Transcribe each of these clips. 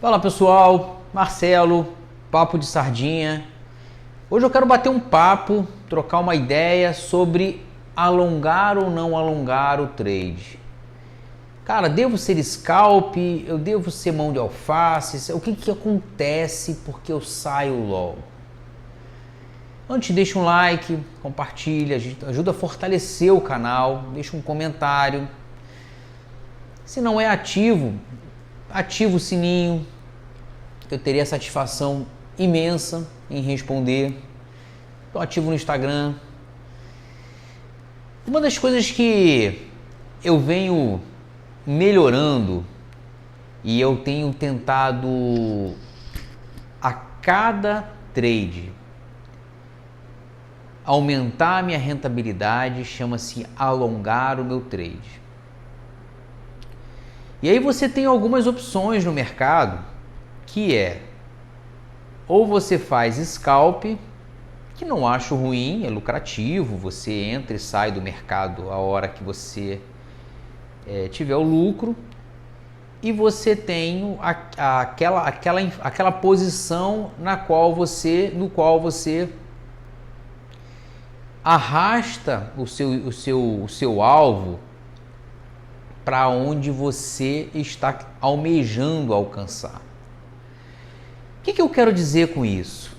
Fala pessoal, Marcelo, Papo de Sardinha. Hoje eu quero bater um papo, trocar uma ideia sobre alongar ou não alongar o trade. Cara, devo ser scalp? Eu devo ser mão de alface? O que acontece porque eu saio logo? Antes, deixa um like, compartilha, ajuda a fortalecer o canal, deixa um comentário. Se não é ativo, ativa o sininho, que eu teria a satisfação imensa em responder. Estou ativo no Instagram. Uma das coisas que eu venho melhorando e eu tenho tentado a cada trade aumentar a minha rentabilidade, chama-se alongar o meu trade. E aí você tem algumas opções no mercado, que é, ou você faz scalp, que não acho ruim, é lucrativo, você entra e sai do mercado a hora que você tiver o lucro, e você tem aquela posição no qual você arrasta o seu alvo para onde você está almejando alcançar. O que eu quero dizer com isso?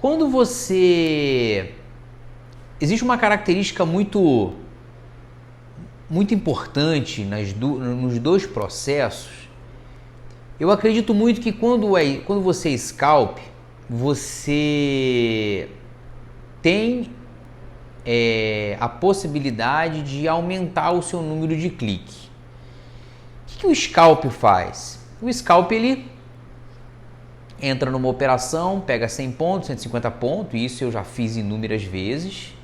Quando você... Existe uma característica muito importante nos dois processos. Eu acredito muito que quando você scalp, você tem a possibilidade de aumentar o seu número de clique. O que o scalp faz? O scalp ele entra numa operação, pega 100 pontos, 150 pontos, isso eu já fiz inúmeras vezes.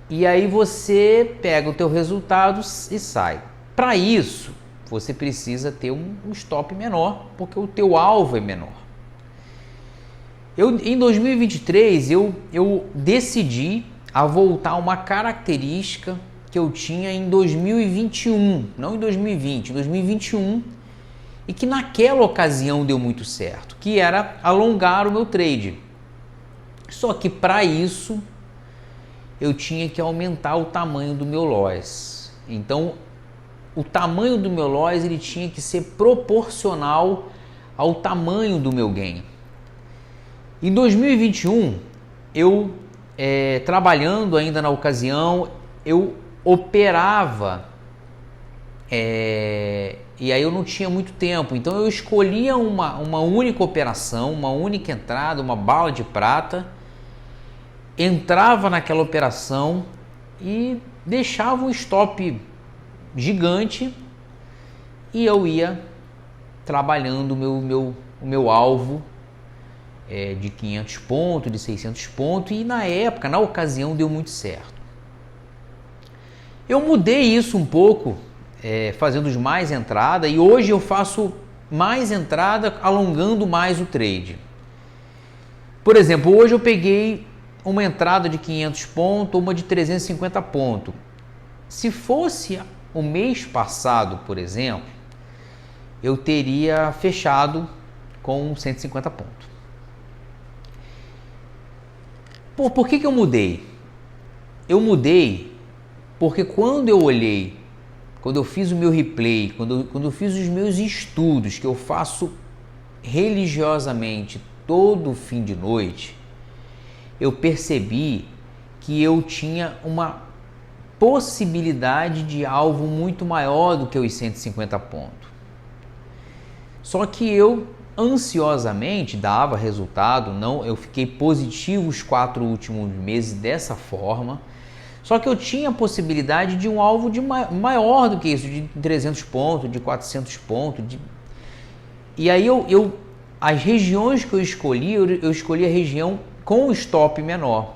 E aí você pega o teu resultado e sai. Para isso, você precisa ter um stop menor, porque o teu alvo é menor. Em 2023, eu decidi a voltar a uma característica que eu tinha em 2021, não em 2020, em 2021, e que naquela ocasião deu muito certo, que era alongar o meu trade. Só que para isso eu tinha que aumentar o tamanho do meu loss. Então, o tamanho do meu loss ele tinha que ser proporcional ao tamanho do meu gain. Em 2021, eu trabalhando ainda na ocasião, eu operava e aí eu não tinha muito tempo, então eu escolhia uma única operação, uma única entrada, uma bala de prata, entrava naquela operação e deixava um stop gigante e eu ia trabalhando o meu alvo de 500 pontos, de 600 pontos, e na ocasião deu muito certo. Eu mudei isso um pouco, fazendo mais entrada, e hoje eu faço mais entrada alongando mais o trade. Por exemplo, hoje eu peguei uma entrada de 500 pontos, uma de 350 pontos. Se fosse o mês passado, por exemplo, eu teria fechado com 150 pontos. Por que eu mudei? Eu mudei porque quando eu olhei, quando eu fiz o meu replay, quando eu fiz os meus estudos, que eu faço religiosamente todo fim de noite, eu percebi que eu tinha uma possibilidade de alvo muito maior do que os 150 pontos. Só que eu ansiosamente dava resultado, eu fiquei positivo os 4 últimos meses dessa forma, só que eu tinha a possibilidade de um alvo maior do que isso, de 300 pontos, de 400 pontos, e aí as regiões que eu escolhi a região com stop menor,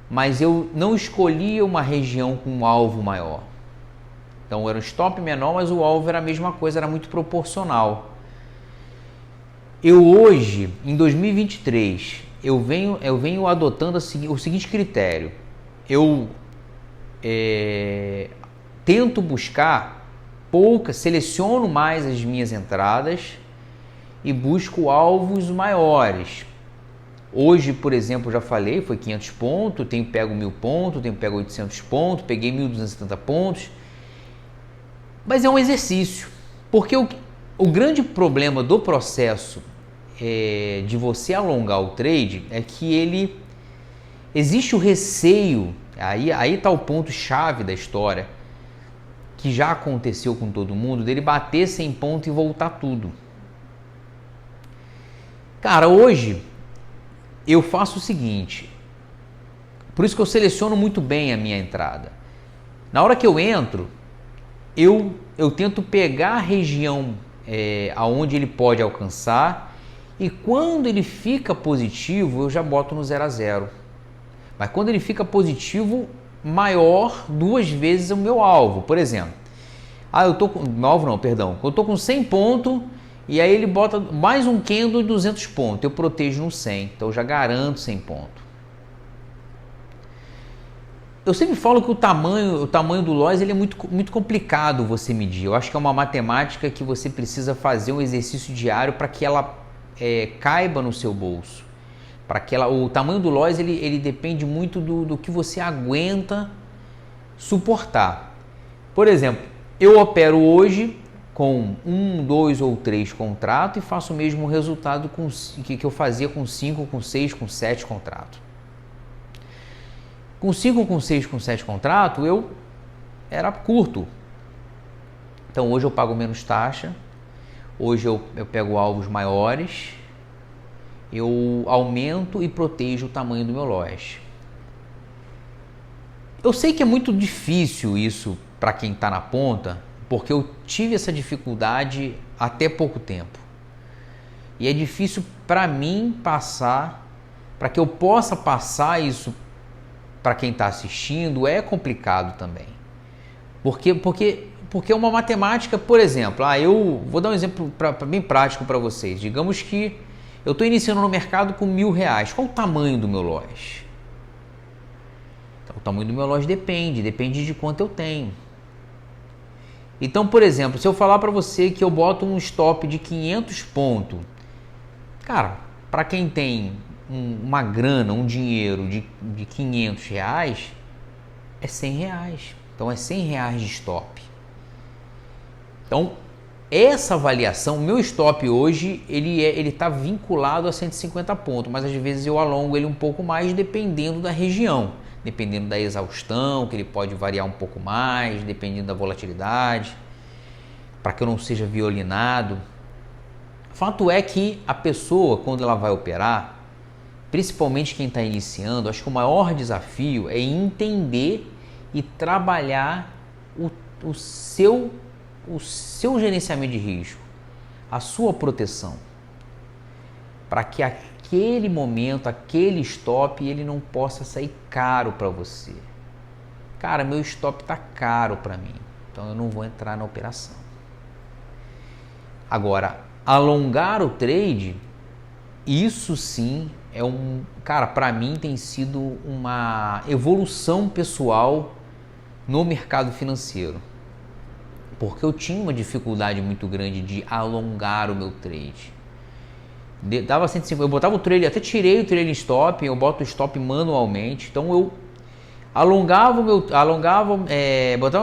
mas eu não escolhi uma região com um alvo maior. Então era um stop menor, mas o alvo era a mesma coisa, era muito proporcional. Eu hoje, em 2023, eu venho adotando o seguinte critério. Eu tento buscar seleciono mais as minhas entradas e busco alvos maiores. Hoje, por exemplo, já falei, foi 500 pontos, tenho pego 1000 pontos, tenho pego 800 pontos, peguei 1270 pontos. Mas é um exercício, porque o grande problema do processo de você alongar o trade é que existe o receio, aí está o ponto-chave da história, que já aconteceu com todo mundo, dele bater 100 pontos e voltar tudo. Cara, hoje eu faço o seguinte, por isso que eu seleciono muito bem a minha entrada. Na hora que eu entro, eu tento pegar a região aonde ele pode alcançar, e quando ele fica positivo, eu já boto no 0 a 0. Mas quando ele fica positivo, maior 2 vezes o meu alvo. Por exemplo, eu tô com alvo não, perdão. Eu tô com 100 pontos e aí ele bota mais um candle de 200 pontos. Eu protejo no 100, então eu já garanto 100 pontos. Eu sempre falo que o tamanho do loss ele é muito complicado você medir. Eu acho que é uma matemática que você precisa fazer um exercício diário para que ela caiba no seu bolso. O tamanho do loss ele depende muito do que você aguenta suportar. Por exemplo, eu opero hoje com 1, 2 ou 3 contratos e faço o mesmo resultado que eu fazia com 5, com 6, com 7 contratos. Com 5, com 6, com 7 contratos, eu era curto. Então hoje eu pago menos taxa, hoje eu pego alvos maiores, eu aumento e protejo o tamanho do meu loss. Eu sei que é muito difícil isso para quem está na ponta, porque eu tive essa dificuldade até pouco tempo. E é difícil para mim passar, para que eu possa passar isso para quem está assistindo, é complicado também. Porque é uma matemática, por exemplo, eu vou dar um exemplo bem prático para vocês. Digamos que eu estou iniciando no mercado com R$1.000. Qual o tamanho do meu loss? Então, o tamanho do meu loss depende de quanto eu tenho. Então, por exemplo, se eu falar para você que eu boto um stop de 500 pontos, cara, para quem tem uma grana, um dinheiro de R$500, é R$100. Então, é R$100 de stop. Então, essa avaliação, meu stop hoje, ele está vinculado a 150 pontos, mas às vezes eu alongo ele um pouco mais dependendo da região, dependendo da exaustão, que ele pode variar um pouco mais, dependendo da volatilidade, para que eu não seja violinado. Fato é que a pessoa, quando ela vai operar, principalmente quem está iniciando, acho que o maior desafio é entender e trabalhar o seu gerenciamento de risco, a sua proteção, para que aquele momento, aquele stop, ele não possa sair caro para você. Cara, meu stop está caro para mim, então eu não vou entrar na operação. Agora, alongar o trade, isso sim cara, para mim tem sido uma evolução pessoal no mercado financeiro. Porque eu tinha uma dificuldade muito grande de alongar o meu trade. Dava 150, eu botava o trailer, até tirei o trailer stop, eu boto o stop manualmente. Então eu botava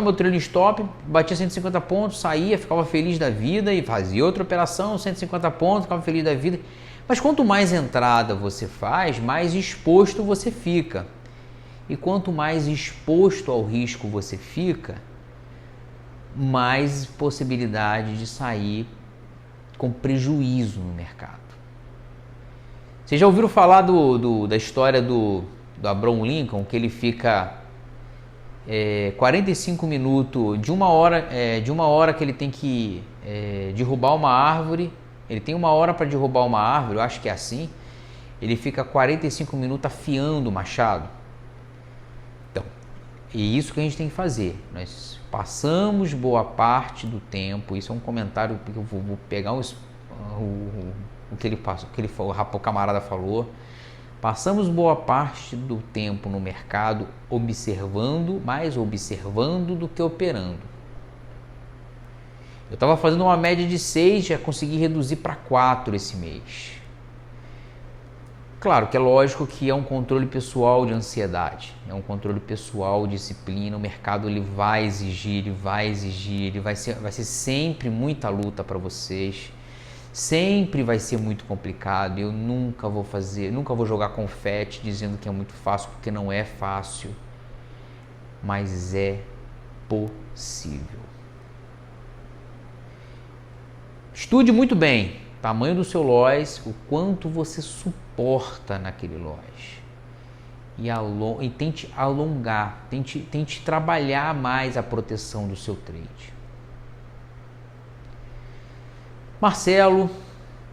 meu trailer stop, batia 150 pontos, saía, ficava feliz da vida e fazia outra operação, 150 pontos, ficava feliz da vida. Mas quanto mais entrada você faz, mais exposto você fica. E quanto mais exposto ao risco você fica, mais possibilidade de sair com prejuízo no mercado. Vocês já ouviram falar da história do Abraham Lincoln, que ele fica 45 minutos, de uma hora que ele tem que derrubar uma árvore, ele tem 1 hora para derrubar uma árvore, eu acho que é assim, ele fica 45 minutos afiando o machado. Então, é isso que a gente tem que fazer. Nós passamos boa parte do tempo, isso é um comentário que eu vou pegar o que o camarada falou. Passamos boa parte do tempo no mercado mais observando do que operando. Eu estava fazendo uma média de 6, já consegui reduzir para 4 esse mês. Claro que é lógico que é um controle pessoal de ansiedade, é um controle pessoal de disciplina, o mercado ele vai exigir, ele vai ser sempre muita luta para vocês, sempre vai ser muito complicado. Eu nunca vou jogar confete dizendo que é muito fácil, porque não é fácil, mas é possível. Estude muito bem o tamanho do seu loss, o quanto você suporta naquele loss. E tente alongar, tente trabalhar mais a proteção do seu trade. Marcelo,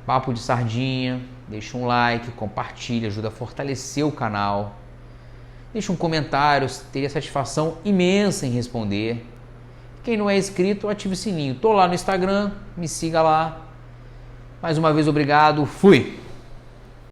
papo de sardinha, deixa um like, compartilha, ajuda a fortalecer o canal. Deixa um comentário, teria satisfação imensa em responder. Quem não é inscrito, ative o sininho. Tô lá no Instagram, me siga lá. Mais uma vez, obrigado. Fui!